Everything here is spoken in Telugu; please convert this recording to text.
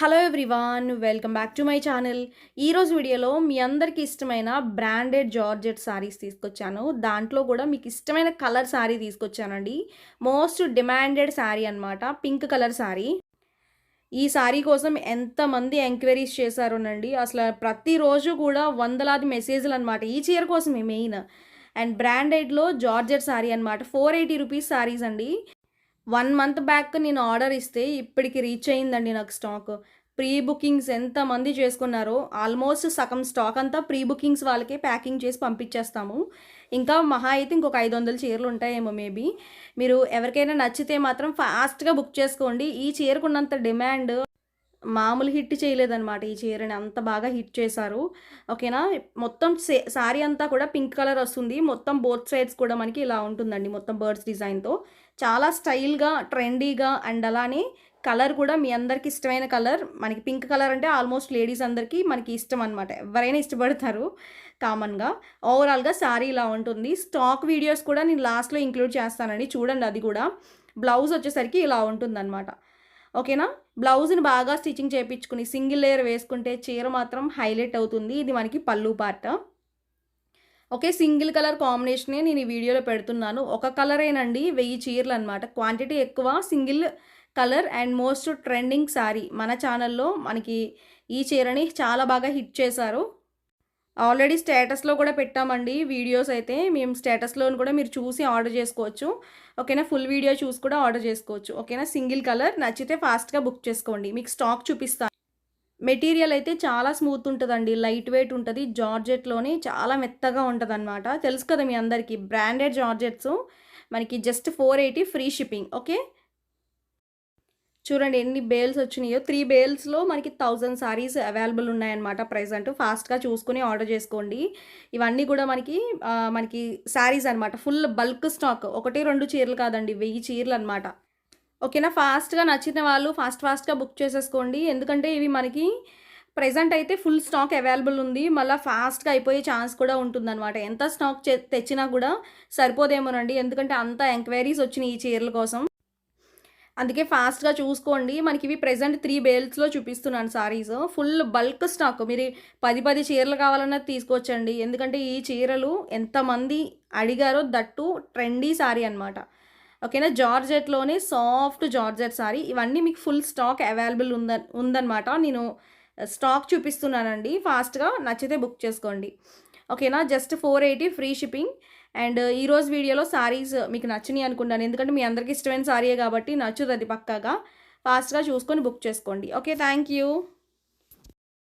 Hello everyone, welcome back to my channel. ఈరోజు వీడియోలో మీ అందరికీ ఇష్టమైన బ్రాండెడ్ జార్జెట్ శారీస్ తీసుకొచ్చాను. దాంట్లో కూడా మీకు ఇష్టమైన కలర్ శారీ తీసుకొచ్చానండి. మోస్ట్ డిమాండెడ్ శారీ అనమాట, పింక్ కలర్ శారీ. ఈ శారీ కోసం ఎంతమంది ఎంక్వైరీస్ చేశారోనండి. అసలు ప్రతిరోజు కూడా వందలాది మెసేజ్లు అనమాట ఈ చీర కోసమే మెయిన్. అండ్ బ్రాండెడ్లో జార్జెట్ శారీ అనమాట. 480 రూపీస్ శారీస్ అండి. 1 మంత్ బ్యాక్ నేను ఆర్డర్ ఇస్తే ఇప్పటికి రీచ్ అయిందండి నాకు స్టాక్. ప్రీ బుకింగ్స్ ఎంతమంది చేసుకున్నారో ఆల్మోస్ట్ సగం స్టాక్ అంతా ప్రీ బుకింగ్స్ వాళ్ళకే ప్యాకింగ్ చేసి పంపించేస్తాము. ఇంకా మహా అయితే ఇంకొక 500 చీరలు ఉంటాయేమో మేబీ. మీరు ఎవరికైనా నచ్చితే మాత్రం ఫాస్ట్గా బుక్ చేసుకోండి. ఈ చీరకున్నంత డిమాండ్ మామూలు హిట్ చేయలేదనమాట. ఈ చీరని అంత బాగా హిట్ చేశారు. ఓకేనా. మొత్తం శారీ అంతా కూడా పింక్ కలర్ వస్తుంది. మొత్తం బోత్ సైడ్స్ కూడా మనకి ఇలా ఉంటుందండి, మొత్తం బర్డ్స్ డిజైన్తో. చాలా స్టైల్గా, ట్రెండీగా, అండ్ అలానే కలర్ కూడా మీ అందరికి ఇష్టమైన కలర్. మనకి పింక్ కలర్ అంటే ఆల్మోస్ట్ లేడీస్ అందరికీ మనకి ఇష్టం అనమాట. ఎవరైనా ఇష్టపడతారు కామన్గా. ఓవరాల్గా శారీ ఇలా ఉంటుంది. స్టాక్ వీడియోస్ కూడా నేను లాస్ట్లో ఇంక్లూడ్ చేస్తానండి, చూడండి. అది కూడా బ్లౌజ్ వచ్చేసరికి ఇలా ఉంటుందన్నమాట. ఓకేనా. బ్లౌజ్ని బాగా స్టిచ్చింగ్ చేయించుకుని సింగిల్ లేయర్ వేసుకుంటే చీర మాత్రం హైలైట్ అవుతుంది. ఇది మనకి పళ్ళు పార్ట్. ఓకే, సింగిల్ కలర్ కాంబినేషనే నేను ఈ వీడియోలో పెడుతున్నాను. ఒక కలరేనండి, 1000 చీరలు అనమాట. క్వాంటిటీ ఎక్కువ, single colour and most trending sari. మన ఛానల్లో మనకి ఈ చీరని చాలా బాగా హిట్ చేశారు. ఆల్రెడీ స్టేటస్లో కూడా పెట్టామండి వీడియోస్ అయితే. మేము స్టేటస్లో కూడా మీరు చూసి ఆర్డర్ చేసుకోవచ్చు. ఓకేనా. ఫుల్ వీడియో చూసి కూడా ఆర్డర్ చేసుకోవచ్చు. ఓకేనా. సింగిల్ కలర్ నచ్చితే ఫాస్ట్గా బుక్ చేసుకోండి. మీకు స్టాక్ చూపిస్తాను. మెటీరియల్ అయితే చాలా స్మూత్ ఉంటుందండి, లైట్ వెయిట్ ఉంటుంది. జార్జెట్లోనే చాలా మెత్తగా ఉంటుంది అనమాట. తెలుసు కదా మీ అందరికీ, బ్రాండెడ్ జార్జెట్స్ మనకి జస్ట్ 480 ఫ్రీ షిప్పింగ్. ఓకే, చూడండి ఎన్ని బేల్స్ వచ్చినాయో. 3 బేల్స్లో మనకి 1000 సారీస్ అవైలబుల్ ఉన్నాయన్నమాట ప్రెజెంట్. ఫాస్ట్గా చూసుకుని ఆర్డర్ చేసుకోండి. ఇవన్నీ కూడా మనకి శారీస్ అనమాట. Full bulk stock. 1-2 చీరలు కాదండి, 1000 చీరలు అనమాట. ఓకేనా. ఫాస్ట్గా నచ్చిన వాళ్ళు ఫాస్ట్గా బుక్ చేసేసుకోండి. ఎందుకంటే ఇవి మనకి ప్రెజెంట్ అయితే ఫుల్ స్టాక్ అవైలబుల్ ఉంది. మళ్ళీ ఫాస్ట్గా అయిపోయే ఛాన్స్ కూడా ఉంటుందన్నమాట. ఎంత స్టాక్ తెచ్చినా కూడా సరిపోదేమోనండి, ఎందుకంటే అంత ఎంక్వైరీస్ వచ్చినాయి ఈ చీరల కోసం. అందుకే ఫాస్ట్గా చూసుకోండి. మనకి ఇవి ప్రెజెంట్ 3 బేల్స్లో చూపిస్తున్నాను సారీస్. Full bulk stock. మీరు 10 చీరలు కావాలన్నది తీసుకోవచ్చండి. ఎందుకంటే ఈ చీరలు ఎంతమంది అడిగారో, దట్టు ట్రెండీ సారీ అనమాట. ఓకేనా. జార్జెట్లోనే సాఫ్ట్ జార్జెట్ సారీ. ఇవన్నీ మీకు ఫుల్ స్టాక్ అవైలబుల్ ఉందన్నమాట. నేను స్టాక్ చూపిస్తున్నానండి. ఫాస్ట్గా నచ్చితే బుక్ చేసుకోండి. ఓకేనా. Just 480 free shipping. అండ్ ఈరోజు వీడియోలో సారీస్ మీకు నచ్చినాయి అనుకుంటాను, ఎందుకంటే మీ అందరికీ ఇష్టమైన సారీయే కాబట్టి నచ్చుతుంది పక్కాగా. ఫాస్ట్గా చూసుకొని బుక్ చేసుకోండి. Okay, thank you.